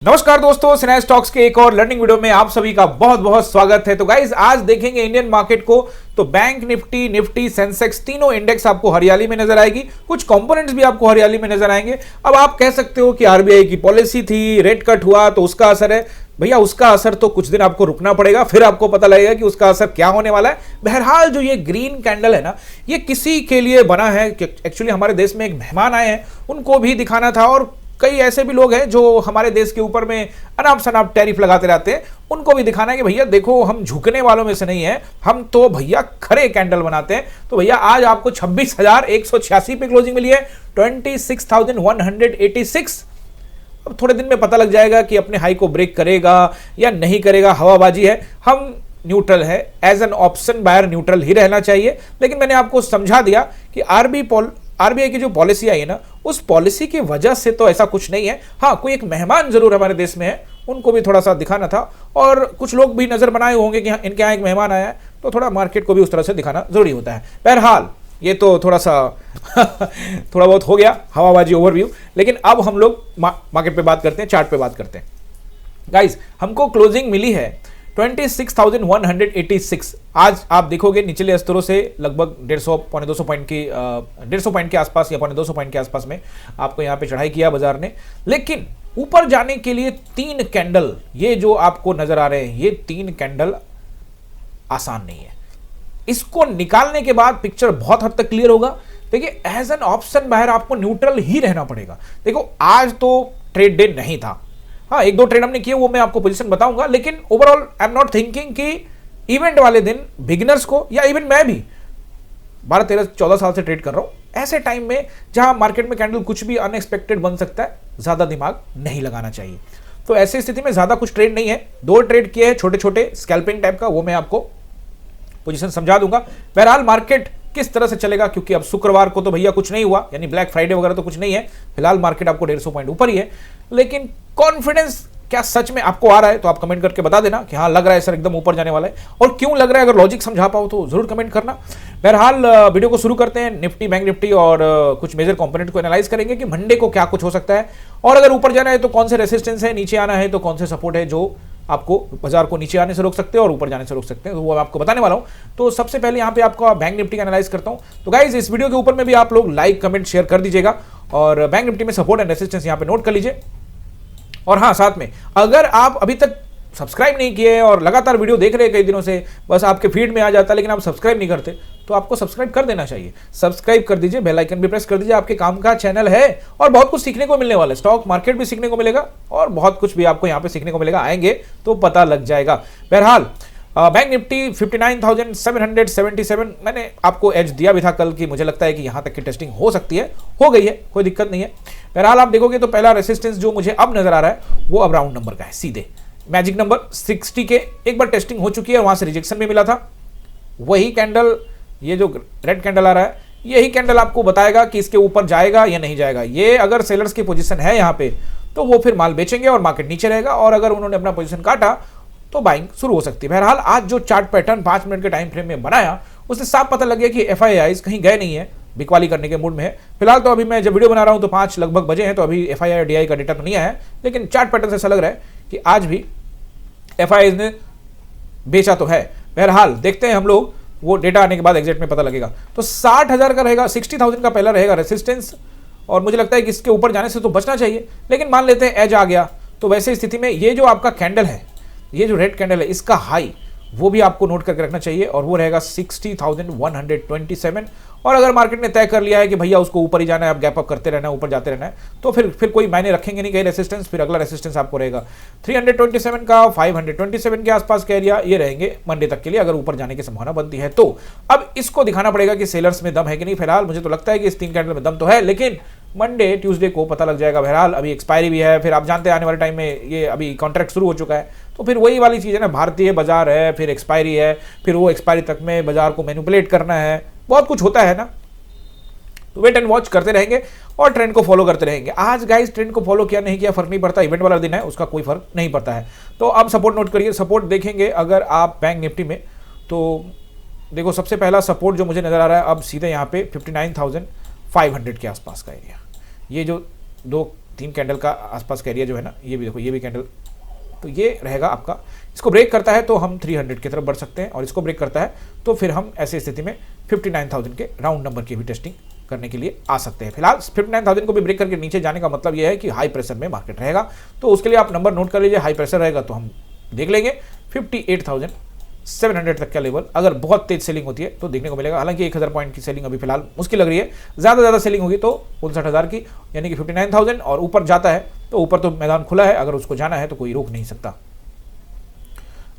नमस्कार दोस्तों, cinema stocks के एक और लर्निंग वीडियो में आप सभी का बहुत बहुत स्वागत है। तो गाइज आज देखेंगे इंडियन मार्केट को। तो बैंक निफ्टी सेंसेक्स तीनों इंडेक्स आपको हरियाली में नजर आएगी, कुछ कंपोनेंट्स भी आपको हरियाली में नजर आएंगे। अब आप कह सकते हो कि आरबीआई की पॉलिसी थी, रेट कट हुआ तो उसका असर है। भैया उसका असर तो कुछ दिन आपको रुकना पड़ेगा, फिर आपको पता लगेगा कि उसका असर क्या होने वाला है। बहरहाल जो ये ग्रीन कैंडल है ना, ये किसी के लिए बना है। एक्चुअली हमारे देश में एक मेहमान आए हैं, उनको भी दिखाना था, और कई ऐसे भी लोग हैं जो हमारे देश के ऊपर में अनाप शनाप टैरिफ लगाते रहते हैं, उनको भी दिखाना है कि भैया देखो हम झुकने वालों में से नहीं है, हम तो भैया खरे कैंडल बनाते हैं। तो भैया आज आपको 26,186 पे क्लोजिंग मिली है, 26,186। अब थोड़े दिन में पता लग जाएगा कि अपने हाई को ब्रेक करेगा या नहीं करेगा, हवाबाजी है। हम न्यूट्रल है, as an option buyer neutral ही रहना चाहिए। लेकिन मैंने आपको समझा दिया कि आरबीआई की जो पॉलिसी आई है ना, उस पॉलिसी की वजह से तो ऐसा कुछ नहीं है। हाँ, कोई एक मेहमान जरूर हमारे देश में है, उनको भी थोड़ा सा दिखाना था, और कुछ लोग भी नजर बनाए होंगे कि इनके यहाँ एक मेहमान आया है, तो थोड़ा मार्केट को भी उस तरह से दिखाना जरूरी होता है। बहरहाल ये तो थोड़ा सा थोड़ा बहुत हो गया हवाबाजी ओवरव्यू। लेकिन अब हम लोग मार्केट पे बात करते हैं, चार्ट पे बात करते हैं। गाइज हमको क्लोजिंग मिली है 26,186। आज आप देखोगे निचले स्तरों से लगभग 150 पौने 200 पॉइंट की 150 पॉइंट के आसपास या पौने 200 पॉइंट के आसपास में आपको यहां पे चढ़ाई किया बाजार ने। लेकिन ऊपर जाने के लिए तीन कैंडल, ये जो आपको नजर आ रहे हैं, ये तीन कैंडल आसान नहीं है। इसको निकालने के बाद पिक्चर बहुत हद तक क्लियर होगा। देखिए एज एन ऑप्शन बाहर आपको न्यूट्रल ही रहना पड़ेगा। देखो आज तो ट्रेड डे नहीं था, हाँ एक दो ट्रेड हमने किए, वो मैं आपको पोजीशन बताऊंगा। लेकिन overall I am not thinking कि इवेंट वाले दिन बिगिनर्स को, या इवन मैं भी 12 13 14 साल से ट्रेड कर रहा हूं, ऐसे टाइम में जहां मार्केट में कैंडल कुछ भी अनएक्सपेक्टेड बन सकता है, ज्यादा दिमाग नहीं लगाना चाहिए। तो ऐसी स्थिति में ज्यादा कुछ ट्रेड नहीं है, दो ट्रेड किए हैं छोटे छोटे स्कैल्पिंग टाइप का, वो मैं आपको पोजीशन समझा दूंगा। बहरहाल मार्केट किस तरह से चलेगा, क्योंकि अब शुक्रवार को तो भैया कुछ नहीं हुआ, यानी ब्लैक फ्राइडे वगैरह तो कुछ नहीं है। फिलहाल मार्केट आपको 150 पॉइंट ऊपर ही है। लेकिन कॉन्फिडेंस क्या सच में आपको आ रहा है तो आप कमेंट करके बता देना कि हाँ लग रहा है सर एकदम ऊपर जाने वाला है, और क्यों लग रहा है। अगर लॉजिक समझा पाओ तो जरूर कमेंट करना। बहरहाल वीडियो को शुरू करते हैं। निफ्टी, बैंक निफ्टी और कुछ मेजर कंपोनेंट को एनालाइज करेंगे कि मंडे को क्या कुछ हो सकता है, और अगर ऊपर जाना है तो कौन से रेसिस्टेंस है, नीचे आना है तो कौन से सपोर्ट है जो आपको बाजार को नीचे आने से रोक सकते हैं और ऊपर जाने से रोक सकते हैं, तो वो आपको बताने वाला हूं। तो सबसे पहले यहां पे आपको बैंक निफ्टी का एनालाइज करता हूं। तो गाइज इस वीडियो के ऊपर में भी आप लोग लाइक कमेंट शेयर कर दीजिएगा, और बैंक निफ्टी में सपोर्ट एंड रेसिस्टेंस यहां पे नोट कर लीजिए। और हाँ, साथ में अगर आप अभी तक सब्सक्राइब नहीं किए और लगातार वीडियो देख रहे हैं कई दिनों से, बस आपके फीड में आ जाता लेकिन आप सब्सक्राइब नहीं करते, तो आपको सब्सक्राइब कर देना चाहिए। सब्सक्राइब कर दीजिए, बेल आइकन भी प्रेस कर दीजिए। आपके काम का चैनल है और बहुत कुछ सीखने को मिलने वाला है। स्टॉक मार्केट भी सीखने को मिलेगा और बहुत कुछ भी आपको यहाँ पे सीखने को मिलेगा, आएंगे तो पता लग जाएगा। बहरहाल बैंक निफ्टी 59,777, मैंने आपको एज दिया भी था कल की, मुझे लगता है कि यहां तक की टेस्टिंग हो सकती है, हो गई है, कोई दिक्कत नहीं है। बहरहाल आप देखोगे तो पहला रेसिस्टेंस जो मुझे अब नजर आ रहा है वो अब राउंड नंबर का है, सीधे मैजिक नंबर 60 के एक बार टेस्टिंग हो चुकी है, वहां से रिजेक्शन भी मिला था। वही कैंडल, ये जो रेड कैंडल आ रहा है, यही कैंडल आपको बताएगा कि इसके ऊपर जाएगा या नहीं जाएगा। ये अगर सेलर्स की पोजीशन है यहाँ पे तो वो फिर माल बेचेंगे और मार्केट नीचे रहेगा, और अगर उन्होंने अपना पोजीशन काटा तो बाइंग शुरू हो सकती है। बहरहाल आज जो चार्ट पैटर्न 5 मिनट के टाइम फ्रेम में बनाया, उससे साफ पता लग गया कि एफआईआईज कहीं गए नहीं है, बिकवाली करने के मूड में है। फिलहाल तो अभी मैं जब वीडियो बना रहा हूं तो 5 लगभग बजे हैं, तो अभी एफआईआई डीआई का डेटा तो नहीं आया है, लेकिन चार्ट पैटर्न से ऐसा लग रहा है कि आज भी एफआईआईज ने बेचा तो है। बहरहाल देखते हैं हम लोग, वो डेटा आने के बाद एग्जैक्ट में पता लगेगा। तो 60,000 का रहेगा, 60,000 का पहला रहेगा रेसिस्टेंस, और मुझे लगता है कि इसके ऊपर जाने से तो बचना चाहिए। लेकिन मान लेते हैं एज आ गया, तो वैसे स्थिति में ये जो आपका कैंडल है, ये जो रेड कैंडल है, इसका हाई वो भी आपको नोट करके रखना चाहिए, और वो रहेगा 60,127। और अगर मार्केट ने तय कर लिया है कि भैया उसको ऊपर ही जाना है, आप गैप अप करते रहना है, ऊपर जाते रहना है, तो फिर कोई मायने रखेंगे नहीं कहीं रेसिस्टेंस। फिर अगला रेसिस्टेंस आपको रहेगा 327 का, 527 के आसपास का एरिया, ये रहेंगे मंडे तक के लिए, अगर ऊपर जाने की संभावना बनती है तो। अब इसको दिखाना पड़ेगा कि सेलर्स में दम है कि नहीं। फिलहाल मुझे तो लगता है कि इस तीन कैंडल में दम तो है, लेकिन मंडे ट्यूसडे को पता लग जाएगा। बहरहाल अभी एक्सपायरी भी है, फिर आप जानते हैं आने वाले टाइम में ये अभी कॉन्ट्रैक्ट शुरू हो चुका है, तो फिर वही वाली चीज़ है ना, भारतीय बाजार है, फिर एक्सपायरी है, फिर वो एक्सपायरी तक में बाजार को मैनिपुलेट करना है, बहुत कुछ होता है ना। तो वेट एंड वॉच करते रहेंगे और ट्रेंड को फॉलो करते रहेंगे। आज गाइस ट्रेंड को फॉलो किया नहीं किया फर्क नहीं पड़ता, इवेंट वाला दिन है, उसका कोई फर्क नहीं पड़ता है। तो अब सपोर्ट नोट करिए, सपोर्ट देखेंगे अगर आप बैंक निफ्टी में, तो देखो सबसे पहला सपोर्ट जो मुझे नजर आ रहा है अब सीधे यहाँ पे 59,500 के आसपास का एरिया। ये जो 2 3 कैंडल का आसपास का एरिया जो है ना, ये भी देखो, ये भी कैंडल, तो ये रहेगा आपका। इसको ब्रेक करता है तो हम 300 की तरफ बढ़ सकते हैं, और इसको ब्रेक करता है तो फिर हम ऐसी स्थिति में 59,000 के राउंड नंबर की भी टेस्टिंग करने के लिए आ सकते हैं। फिलहाल 59,000 को भी ब्रेक करके नीचे जाने का मतलब यह है कि हाई प्रेशर में मार्केट रहेगा, तो उसके लिए आप नंबर नोट कर लीजिए। हाई प्रेशर रहेगा तो हम देख लेंगे 58,700 तक का लेवल। अगर बहुत तेज सेलिंग होती है तो देखने को मिलेगा। हालांकि 1000 पॉइंट की सेलिंग अभी फिलहाल मुश्किल लग रही है, ज़्यादा सेलिंग होगी तो 59,000 की, यानी कि 59,000 और ऊपर जाता है तो ऊपर तो मैदान खुला है, अगर उसको जाना है तो कोई रोक नहीं सकता।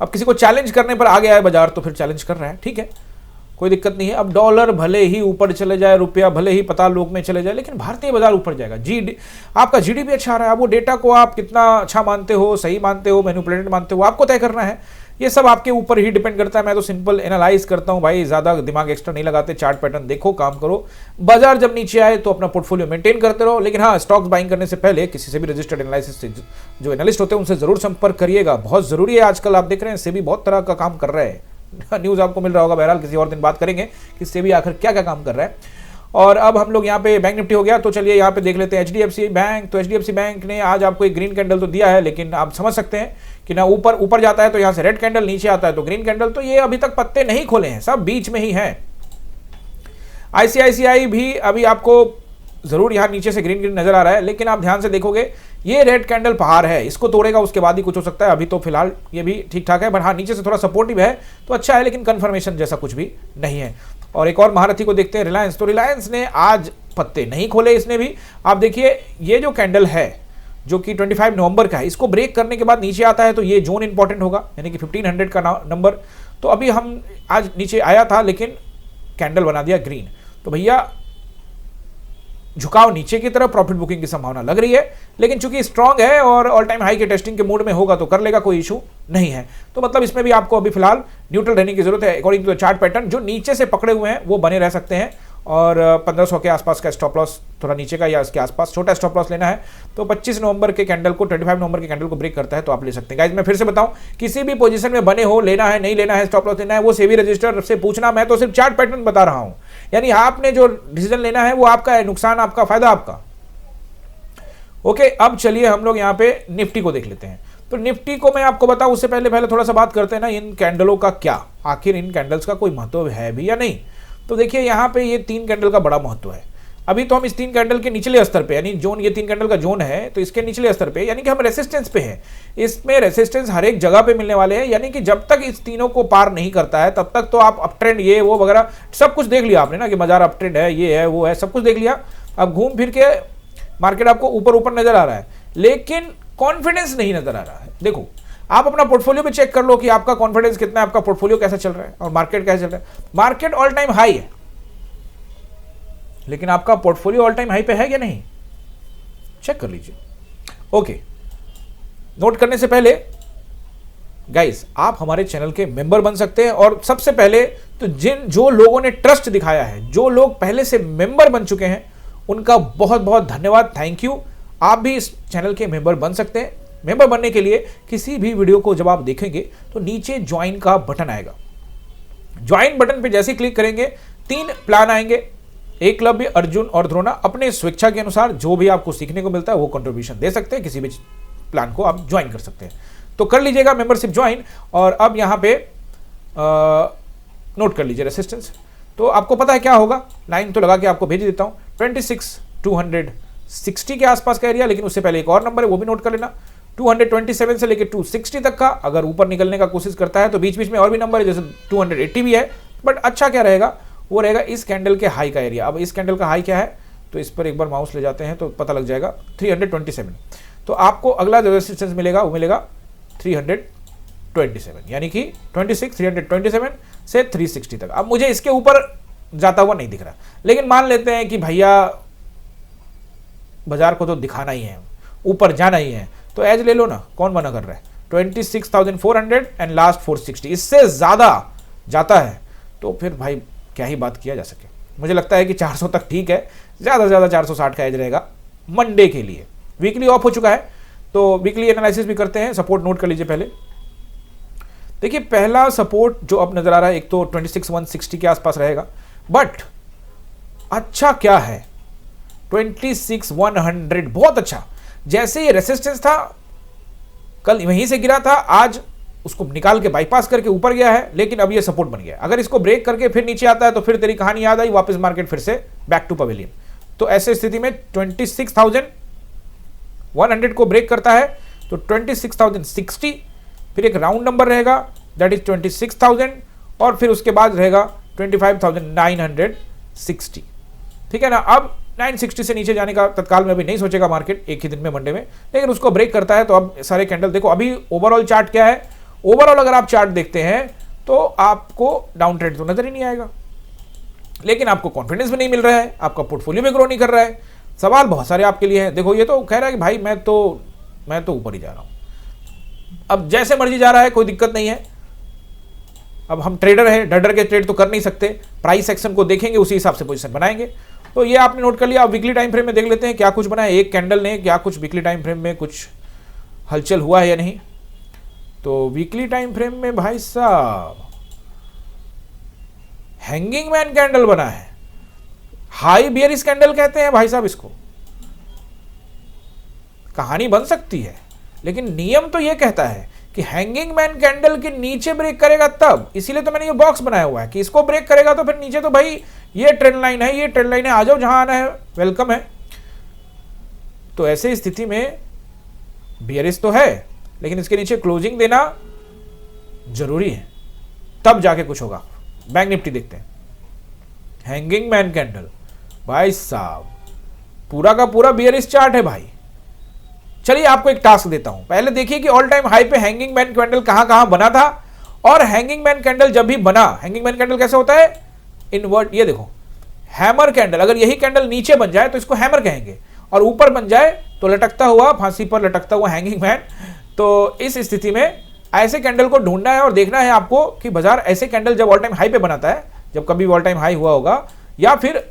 अब किसी को चैलेंज करने पर आ गया है बाजार तो फिर चैलेंज कर रहा है, ठीक है, कोई दिक्कत नहीं है। अब डॉलर भले ही ऊपर चले जाए, रुपया भले ही पाताल लोक में चले जाए, लेकिन भारतीय बाजार ऊपर जाएगा। आपका जीडीपी अच्छा आ रहा है, अब वो डेटा को आप कितना अच्छा मानते हो, सही मानते हो, मैनिपुलेटेड मानते हो, आपको तय करना है। ये सब आपके ऊपर ही डिपेंड करता है। मैं तो सिंपल एनालाइज करता हूं भाई, ज्यादा दिमाग एक्स्ट्रा नहीं लगाते। चार्ट पैटर्न देखो, काम करो। बाजार जब नीचे आए तो अपना पोर्टफोलियो मेंटेन करते रहो, लेकिन हाँ, स्टॉक्स बाइंग करने से पहले किसी से भी रजिस्टर्ड एनालिसिस से जो एनालिस्ट होते हैं उनसे जरूर संपर्क करिएगा, बहुत जरूरी है। आजकल आप देख रहे हैं सेबी बहुत तरह का काम कर रहा है, न्यूज आपको मिल रहा होगा। बहरहाल किसी और दिन बात करेंगे कि सेबी आखिर क्या क्या काम कर रहा है। और अब हम लोग यहाँ पे बैंक निफ्टी हो गया, तो चलिए यहाँ पे देख लेते हैं एचडीएफसी बैंक। तो एचडीएफसी बैंक ने आज आपको एक ग्रीन कैंडल तो दिया है, लेकिन आप समझ सकते हैं कि ना ऊपर जाता है तो यहाँ से रेड कैंडल, नीचे आता है तो ग्रीन कैंडल, तो ये अभी तक पत्ते नहीं खोले हैं, सब बीच में ही है। आईसीआईसीआई भी अभी आपको जरूर यहाँ नीचे से ग्रीन नजर आ रहा है, लेकिन आप ध्यान से देखोगे ये रेड कैंडल पहाड़ है, इसको तोड़ेगा उसके बाद ही कुछ हो सकता है। अभी तो फिलहाल ये भी ठीक ठाक है, बट हाँ, नीचे से थोड़ा सपोर्टिव है तो अच्छा है, लेकिन कंफर्मेशन जैसा कुछ भी नहीं है। और एक और महारथी को देखते हैं, रिलायंस। तो रिलायंस ने आज पत्ते नहीं खोले, इसने भी। आप देखिए ये जो कैंडल है जो कि 25 नवंबर का है, इसको ब्रेक करने के बाद नीचे आता है तो ये जोन इंपॉर्टेंट होगा, यानी कि 1500 का नंबर। तो अभी हम आज नीचे आया था लेकिन कैंडल बना दिया ग्रीन, तो भैया झुकाव नीचे की तरफ, प्रॉफिट बुकिंग की संभावना लग रही है, लेकिन चूंकि स्ट्रांग है और ऑल टाइम हाई के टेस्टिंग के मूड में होगा तो कर लेगा, कोई इशू नहीं है। तो मतलब इसमें भी आपको अभी फिलहाल न्यूट्रल रहने की जरूरत है। According to the chart pattern जो नीचे से पकड़े हुए हैं वो बने रह सकते हैं, और 1500 के आसपास का स्टॉप लॉस, थोड़ा नीचे का या इसके आसपास छोटा स्टॉप लॉस लेना है। तो 25 नवंबर के कैंडल को, 25 नवंबर के कैंडल को ब्रेक करता है तो आप ले सकते हैं। गाइस मैं फिर से बताऊं, किसी भी पोजीशन में बने हो, लेना है नहीं लेना है, स्टॉप लॉस लेना है, वो सेबी रजिस्टर से पूछना, मैं तो सिर्फ चार्ट पैटर्न बता रहा हूं। यानी आपने जो डिसीजन लेना है वो आपका है, नुकसान आपका, फायदा आपका। ओके, अब चलिए हम लोग यहाँ पे निफ्टी को देख लेते हैं। तो निफ्टी को मैं आपको बताऊं उससे पहले थोड़ा सा बात करते हैं ना इन कैंडलों का, क्या आखिर इन कैंडल्स का कोई महत्व है भी या नहीं। तो देखिए यहाँ पे ये 3 कैंडल का बड़ा महत्व है। अभी तो हम इस 3 कैंडल के निचले स्तर पे, यानी जोन, ये 3 कैंडल का जोन है तो इसके निचले स्तर पे, यानी कि हम रेसिस्टेंस पे हैं। इसमें रेसिस्टेंस हर एक जगह पे मिलने वाले हैं, यानी कि जब तक इस तीनों को पार नहीं करता है तब तक तो आप अप ट्रेंड ये वो वगैरह सब कुछ देख लिया आपने ना, कि बाजार अप ट्रेंड है, ये है वो है, सब कुछ देख लिया। अब घूम फिर के मार्केट आपको ऊपर नजर आ रहा है, लेकिन कॉन्फिडेंस नहीं नजर आ रहा है। देखो आप अपना पोर्टफोलियो भी चेक कर लो कि आपका कॉन्फिडेंस कितना है, आपका पोर्टफोलियो कैसा चल रहा है और मार्केट कैसा चल रहा है। मार्केट ऑल टाइम हाई है, लेकिन आपका पोर्टफोलियो ऑल टाइम हाई पे है या नहीं, चेक कर लीजिए। ओके, नोट करने से पहले गाइस आप हमारे चैनल के मेंबर बन सकते हैं, और सबसे पहले तो जो लोगों ने ट्रस्ट दिखाया है, जो लोग पहले से मेंबर बन चुके हैं, उनका बहुत बहुत धन्यवाद, थैंक यू। आप भी इस चैनल के मेंबर बन सकते हैं। मेंबर बनने के लिए किसी भी वीडियो को जब आप देखेंगे तो नीचे ज्वाइन का बटन आएगा। ज्वाइन बटन पे जैसे क्लिक करेंगे 3 प्लान आएंगे, एकलव्य, अर्जुन और द्रोणा। अपने स्वेच्छा के अनुसार जो भी आपको सीखने को मिलता है वो कंट्रीब्यूशन दे सकते हैं, किसी भी प्लान को आप ज्वाइन कर सकते हैं। तो कर लीजिएगा मेंबरशिप ज्वाइन। और अब यहाँ पे नोट कर लीजिए रेसिस्टेंस। तो आपको पता है क्या होगा, लाइन तो लगा के आपको भेज देता हूँ, 26,260 के आसपास का एरिया, लेकिन उससे पहले एक और नंबर है वो भी नोट कर लेना, 227 से लेकर 260 तक का। अगर ऊपर निकलने का कोशिश करता है तो बीच बीच में और भी नंबर है, जैसे 280 भी है, बट अच्छा क्या रहेगा, वो रहेगा इस कैंडल के हाई का एरिया। अब इस कैंडल का हाई क्या है, तो इस पर एक बार माउस ले जाते हैं तो पता लग जाएगा, 327। तो आपको अगला जो रेजिस्टेंस मिलेगा वो मिलेगा 327, यानी कि 327 से 360 तक। अब मुझे इसके ऊपर जाता हुआ नहीं दिख रहा, लेकिन मान लेते हैं कि भैया बाजार को तो दिखाना ही है, ऊपर जाना ही है, तो एज ले लो ना, कौन मना कर रहा है। 26,400 एंड लास्ट 460, इससे ज्यादा जाता है तो फिर भाई क्या ही बात किया जा सके। मुझे लगता है कि 400 तक ठीक है, ज्यादा से ज्यादा 460 का एज रहेगा मंडे के लिए। वीकली ऑफ हो चुका है तो वीकली एनालिसिस भी करते हैं। सपोर्ट नोट कर लीजिए पहले। देखिए पहला सपोर्ट जो अब नजर आ रहा है, एक तो 26,160 के आसपास रहेगा, बट अच्छा क्या है 26,100, बहुत अच्छा। जैसे ये रेसिस्टेंस था, कल वहीं से गिरा था, आज उसको निकाल के बाईपास करके ऊपर गया है, लेकिन अब ये सपोर्ट बन गया। अगर इसको ब्रेक करके फिर नीचे आता है तो फिर तेरी कहानी याद आई, वापस मार्केट फिर से बैक टू पवेलियन। तो ऐसे स्थिति में 26,100 को ब्रेक करता है तो 26,060, फिर एक राउंड नंबर रहेगा दैट इज 26,000, और फिर उसके बाद रहेगा 25,960। ठीक है ना। अब 960 से नीचे जाने का तत्काल में अभी नहीं सोचेगा मार्केट एक ही दिन में, मंडे में, लेकिन उसको ब्रेक करता है तो अब सारे कैंडल देखो। अभी ओवरऑल चार्ट क्या है, ओवरऑल अगर आप चार्ट देखते हैं तो आपको डाउन ट्रेंड तो नजर ही नहीं आएगा, लेकिन आपको कॉन्फिडेंस भी नहीं मिल रहा है, आपका पोर्टफोलियो भी ग्रो नहीं कर रहा है। सवाल बहुत सारे आपके लिए हैं। देखो ये तो कह रहा है कि भाई मैं तो ऊपर ही जा रहा हूं, अब जैसे मर्जी जा रहा है, कोई दिक्कत नहीं है। अब हम ट्रेडर हैं, डर के ट्रेड तो कर नहीं सकते, प्राइस एक्शन को देखेंगे, उसी हिसाब से पोजीशन बनाएंगे। तो ये आपने नोट कर लिया। अब वीकली टाइम फ्रेम में देख लेते हैं क्या कुछ बना है, एक कैंडल ने क्या कुछ वीकली टाइम फ्रेम में कुछ हलचल हुआ है या नहीं। तो वीकली टाइम फ्रेम में भाई साहब हैंगिंग मैन कैंडल बना है, हाई बियरिश कैंडल कहते हैं भाई साहब इसको। कहानी बन सकती है, लेकिन नियम तो यह कहता है कि हैंगिंग मैन कैंडल के नीचे ब्रेक करेगा तब, इसीलिए तो मैंने ये बॉक्स बनाया हुआ है कि इसको ब्रेक करेगा तो फिर नीचे, तो भाई ये ट्रेंड लाइन है, ये ट्रेंड लाइन है, आ जाओ जहां आना है, वेलकम है। तो ऐसे स्थिति में बियरिश तो है, लेकिन इसके नीचे क्लोजिंग देना जरूरी है, तब जाके कुछ होगा। बैंक निफ्टी देखते हैं, हैंगिंग मैन कैंडल भाई साहब पूरा का पूरा बियरिश चार्ट है भाई। चलिए आपको एक टास्क देता हूं, पहले देखिए कि ऑल टाइम हाई पे हैंगिंग मैन कैंडल कहां कहां बना था, और हैंगिंग मैन कैंडल जब भी बना, हैंगिंग मैन कैंडल कैसे होता है, इनवर्ट, ये देखो हैमर कैंडल, अगर यही कैंडल नीचे बन जाए तो इसको हैमर कहेंगे, और ऊपर बन जाए तो लटकता हुआ, फांसी पर लटकता हुआ हैंगिंग मैन। तो इस स्थिति में ऐसे कैंडल को ढूंढना है और देखना है आपको कि बाजार ऐसे कैंडल जब ऑल टाइम हाई पे बनाता है, जब कभी ऑल टाइम हाई हुआ होगा, या फिर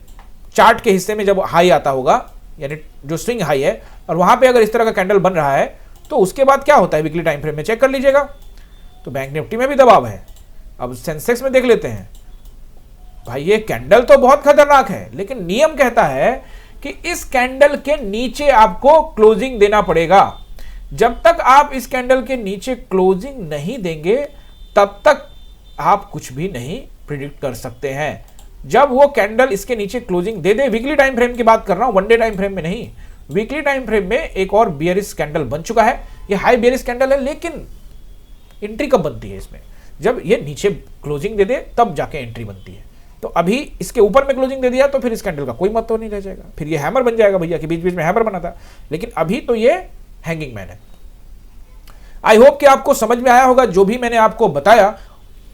चार्ट के हिस्से में जब हाई आता होगा, यानी जो स्विंग हाई है, और वहां पे अगर इस तरह का कैंडल बन रहा है तो उसके बाद क्या होता है वीकली टाइम फ्रेम में चेक कर लीजिएगा। तो बैंक निफ्टी में भी दबाव है। अब सेंसेक्स में देख लेते हैं, भाई ये कैंडल तो बहुत खतरनाक है, लेकिन नियम कहता है कि इस कैंडल के नीचे आपको क्लोजिंग देना पड़ेगा। जब तक आप इस कैंडल के नीचे क्लोजिंग नहीं देंगे तब तक आप कुछ भी नहीं प्रिडिक्ट कर सकते हैं। जब वो कैंडल इसके नीचे क्लोजिंग दे दे, वीकली टाइम फ्रेम की बात कर रहा हूं, वन डे टाइम फ्रेम में नहीं, वीकली टाइम फ्रेम में एक और बियरिश कैंडल बन चुका है, ये हाई बियरिश कैंडल है, लेकिन एंट्री कब बनती है इसमें, जब ये नीचे क्लोजिंग दे दे तब जाके एंट्री बनती है। तो अभी इसके ऊपर में क्लोजिंग दे दिया तो फिर इस कैंडल का कोई महत्व नहीं रह जाएगा, फिर ये हैमर बन जाएगा भैया, कि बीच बीच में हैमर बना था, लेकिन अभी तो ये हैंगिंग मैन है। आई होप कि आपको समझ में आया होगा जो भी मैंने आपको बताया।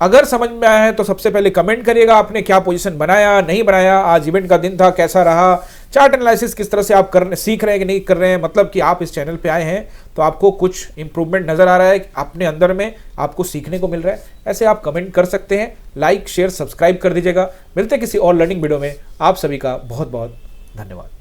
अगर समझ में आया है तो सबसे पहले कमेंट करिएगा, आपने क्या पोजीशन बनाया, नहीं बनाया, आज इवेंट का दिन था, कैसा रहा, चार्ट एनालिसिस किस तरह से आप सीख रहे हैं कि नहीं कर रहे हैं, मतलब कि आप इस चैनल पे आए हैं तो आपको कुछ इंप्रूवमेंट नजर आ रहा है, अपने अंदर में आपको सीखने को मिल रहा है, ऐसे आप कमेंट कर सकते हैं। लाइक शेयर सब्सक्राइब कर दीजिएगा। मिलते किसी और लर्निंग वीडियो में, आप सभी का बहुत बहुत धन्यवाद।